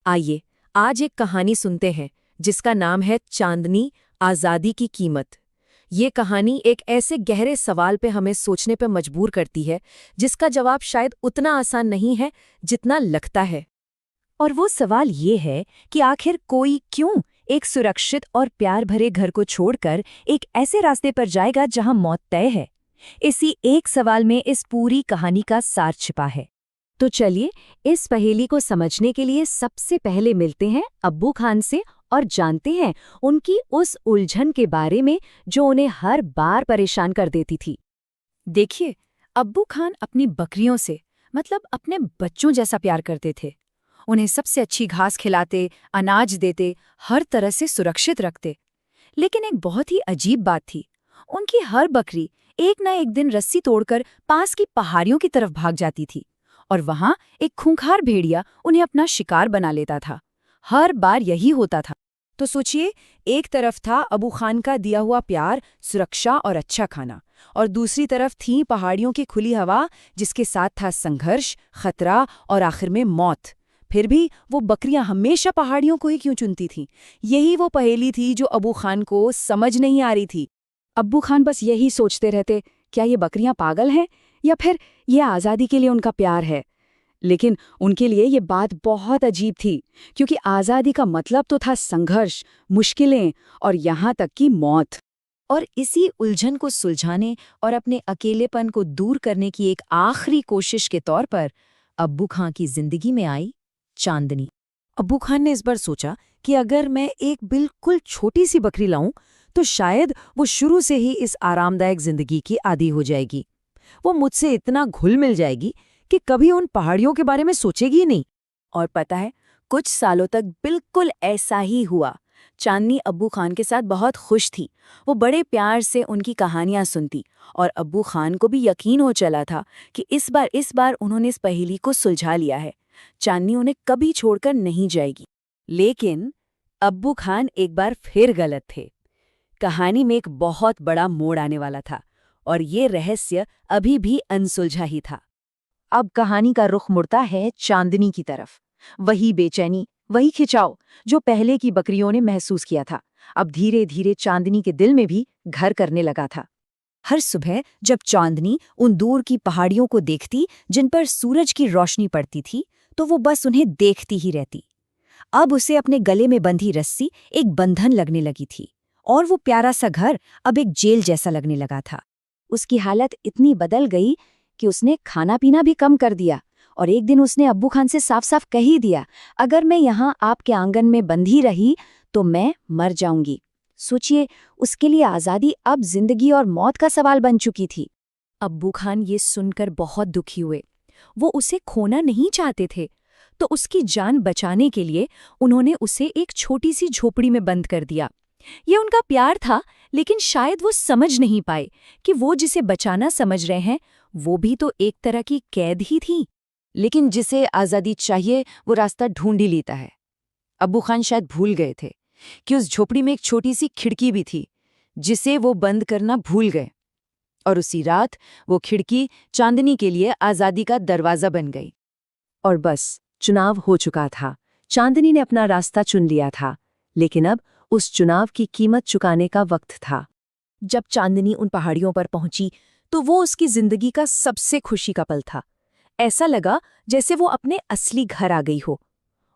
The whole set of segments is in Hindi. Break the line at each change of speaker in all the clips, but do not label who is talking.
आइए आज एक कहानी सुनते हैं जिसका नाम है चांदनी, आज़ादी की कीमत। ये कहानी एक ऐसे गहरे सवाल पे हमें सोचने पे मजबूर करती है जिसका जवाब शायद उतना आसान नहीं है जितना लगता है।
और वो सवाल ये है कि आखिर कोई क्यों एक सुरक्षित और प्यार भरे घर को छोड़कर एक ऐसे रास्ते पर जाएगा जहां मौत तय है। इसी एक सवाल में इस पूरी कहानी का सार छिपा है। तो चलिए इस पहेली को समझने के लिए सबसे पहले मिलते हैं अब्बू खान से और जानते हैं उनकी उस उलझन के बारे में जो उन्हें हर बार परेशान कर देती थी।
देखिए, अब्बू खान अपनी बकरियों से मतलब अपने बच्चों जैसा प्यार करते थे। उन्हें सबसे अच्छी घास खिलाते, अनाज देते, हर तरह से सुरक्षित रखते। लेकिन एक बहुत ही अजीब बात थी, उनकी हर बकरी एक न एक दिन रस्सी तोड़कर पास की पहाड़ियों की तरफ भाग जाती थी और वहां एक खूंखार भेड़िया उन्हें अपना शिकार बना लेता था। हर बार यही होता था। तो सोचिए, एक तरफ था अबू खान का दिया हुआ प्यार, सुरक्षा और अच्छा खाना, और दूसरी तरफ थी पहाड़ियों की खुली हवा जिसके साथ था संघर्ष, खतरा और आखिर में मौत। फिर भी वो बकरियां हमेशा पहाड़ियों को ही क्यों चुनती थीं? यही वो पहेली थी जो अबू खान को समझ नहीं आ रही थी।
अब्बू खान बस यही सोचते रहते, क्या ये बकरियां पागल हैं या फिर ये आज़ादी के लिए उनका प्यार है। लेकिन उनके लिए ये बात बहुत अजीब थी, क्योंकि आज़ादी का मतलब तो था संघर्ष, मुश्किलें और यहाँ तक कि मौत।
और इसी उलझन को सुलझाने और अपने अकेलेपन को दूर करने की एक आखिरी कोशिश के तौर पर अब्बू खान की जिंदगी में आई चांदनी। अब्बू खान ने इस बार सोचा कि अगर मैं एक बिल्कुल छोटी सी बकरी लाऊं तो शायद वो शुरू से ही इस आरामदायक जिंदगी की आदी हो जाएगी। वो मुझसे इतना घुल मिल जाएगी कि कभी उन पहाड़ियों के बारे में सोचेगी ही नहीं। और पता है, कुछ सालों तक बिल्कुल ऐसा ही हुआ। चांदनी अब्बू खान के साथ बहुत खुश थी। वो बड़े प्यार से उनकी कहानियां सुनती और अब्बू खान को भी यकीन हो चला था कि इस बार उन्होंने इस पहेली को सुलझा लिया है। चांदनी उन्हें कभी छोड़कर नहीं जाएगी। लेकिन अब्बू खान एक बार फिर गलत थे। कहानी में एक बहुत बड़ा मोड़ आने वाला था और ये रहस्य अभी भी अनसुलझा ही था।
अब कहानी का रुख मुड़ता है चांदनी की तरफ। वही बेचैनी, वही खिंचाव जो पहले की बकरियों ने महसूस किया था, अब धीरे धीरे चांदनी के दिल में भी घर करने लगा था।
हर सुबह जब चांदनी उन दूर की पहाड़ियों को देखती जिन पर सूरज की रोशनी पड़ती थी, तो वो बस उन्हें देखती ही रहती। अब उसे अपने गले में बंधी रस्सी एक बंधन लगने लगी थी और वो प्यारा सा घर अब एक जेल जैसा लगने लगा था।
उसकी हालत इतनी बदल गई कि उसने खाना पीना भी कम कर दिया और एक दिन उसने अब्बू खान से साफ साफ कह ही दिया, अगर मैं यहाँ आपके आंगन में बंधी रही तो मैं मर जाऊंगी। सोचिए, उसके लिए आज़ादी अब जिंदगी और मौत का सवाल बन चुकी थी।
अब्बू खान ये सुनकर बहुत दुखी हुए। वो उसे खोना नहीं चाहते थे, तो उसकी जान बचाने के लिए उन्होंने उसे एक छोटी सी झोपड़ी में बंद कर दिया। ये उनका प्यार था, लेकिन शायद वो समझ नहीं पाए कि वो जिसे बचाना समझ रहे हैं वो भी तो एक तरह की कैद ही थी।
लेकिन जिसे आज़ादी चाहिए वो रास्ता ढूंढ ही लेता है। अब्बू खान शायद भूल गए थे कि उस झोपड़ी में एक छोटी सी खिड़की भी थी जिसे वो बंद करना भूल गए, और उसी रात वो खिड़की चांदनी के लिए आज़ादी का दरवाज़ा बन गई। और बस चुनाव हो चुका था। चांदनी ने अपना रास्ता चुन लिया था, लेकिन अब उस चुनाव की कीमत चुकाने का वक्त था।
जब चांदनी उन पहाड़ियों पर पहुंची तो वो उसकी जिंदगी का सबसे खुशी का पल था। ऐसा लगा जैसे वो अपने असली घर आ गई हो।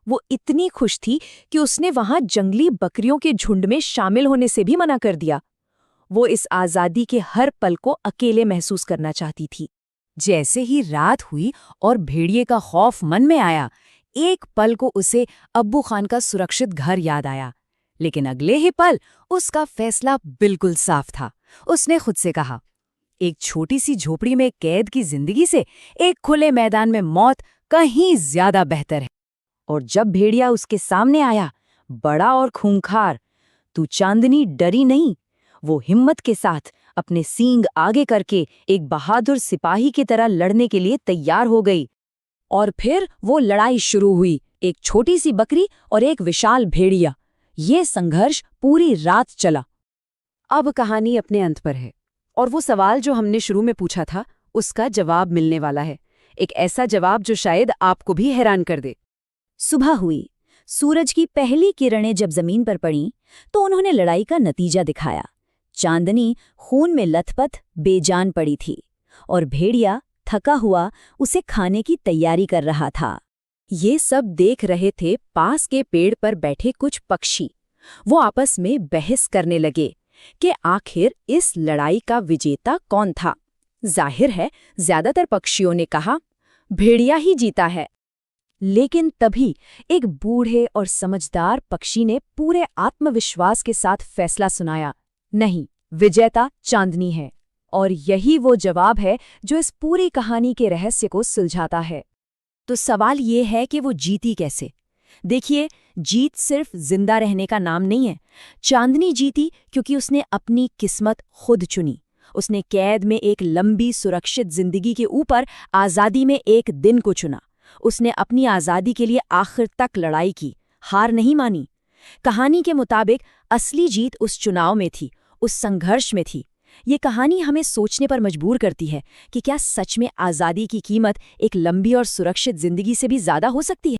वो इतनी खुश थी कि उसने वहां जंगली बकरियों के झुंड में शामिल होने से भी मना कर दिया। वो इस आज़ादी के हर पल को अकेले महसूस करना चाहती थी। जैसे ही रात हुई और भेड़िए का खौफ मन में आया, एक पल को उसे अब्बू खान का सुरक्षित घर याद आया। लेकिन अगले ही पल उसका फैसला बिल्कुल साफ था। उसने खुद से कहा, एक छोटी सी झोपड़ी में कैद की जिंदगी से एक खुले मैदान में मौत कहीं ज्यादा बेहतर है। और जब भेड़िया उसके सामने आया, बड़ा और खूंखार, तो चांदनी डरी नहीं। वो हिम्मत के साथ अपने सींग आगे करके एक बहादुर सिपाही की तरह लड़ने के लिए तैयार हो गई। और फिर वो लड़ाई शुरू हुई, एक छोटी सी बकरी और एक विशाल भेड़िया। ये संघर्ष पूरी रात चला। अब कहानी अपने अंत पर है और वो सवाल जो हमने शुरू में पूछा था उसका जवाब मिलने वाला है। एक ऐसा जवाब जो शायद आपको भी हैरान कर दे। सुबह हुई
सूरज की पहली किरणें जब जमीन पर पड़ीं, तो उन्होंने लड़ाई का नतीजा दिखाया। चांदनी खून में लथपथ बेजान पड़ी थी और भेड़िया थका हुआ उसे खाने की तैयारी कर रहा था।
ये सब देख रहे थे पास के पेड़ पर बैठे कुछ पक्षी। वो आपस में बहस करने लगे कि आखिर इस लड़ाई का विजेता कौन था। जाहिर है, ज्यादातर पक्षियों ने कहा, भेड़िया ही जीता है। लेकिन तभी एक बूढ़े और समझदार पक्षी ने पूरे आत्मविश्वास के साथ फैसला सुनाया, नहीं, विजेता चांदनी है। और यही वो जवाब है जो इस पूरी कहानी के रहस्य को सुलझाता है। तो सवाल ये है कि वो जीती कैसे? देखिए, जीत सिर्फ जिंदा रहने का नाम नहीं है। चांदनी जीती क्योंकि उसने अपनी किस्मत खुद चुनी। उसने कैद में एक लंबी सुरक्षित जिंदगी के ऊपर आज़ादी में एक दिन को चुना। उसने अपनी आज़ादी के लिए आखिर तक लड़ाई की, हार नहीं मानी। कहानी के मुताबिक असली जीत उस चुनाव में थी, उस संघर्ष में थी। ये कहानी हमें सोचने पर मजबूर करती है कि क्या सच में आज़ादी की कीमत एक लंबी और सुरक्षित जिंदगी से भी ज़्यादा हो सकती है?